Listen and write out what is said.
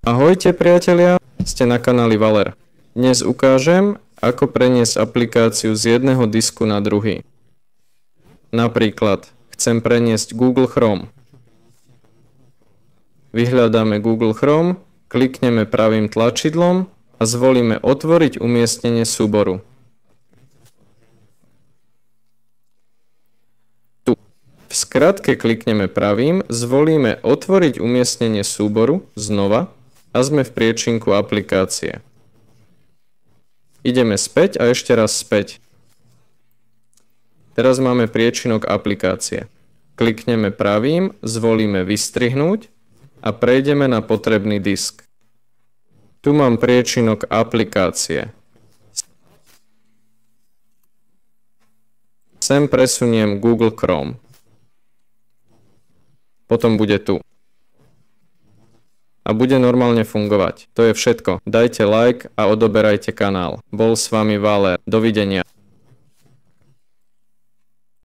Ahojte priatelia, ste na kanáli Valer. Dnes ukážem, ako preniesť aplikáciu z jedného disku na druhý. Napríklad, chcem preniesť Google Chrome. Vyhľadáme Google Chrome, klikneme pravým tlačidlom a zvolíme Otvoriť umiestnenie súboru. Tu. V skratke klikneme pravým, zvolíme Otvoriť umiestnenie súboru znova a sme v priečinku aplikácie. Ideme späť a ešte raz späť. Teraz máme priečinok aplikácie. Klikneme pravým, zvolíme Vystrihnúť a prejdeme na potrebný disk. Tu mám priečinok aplikácie. Sem presuniem Google Chrome. Potom bude tu. A bude normálne fungovať. To je všetko. Dajte like a odoberajte kanál. Bol s vami Valer. Dovidenia.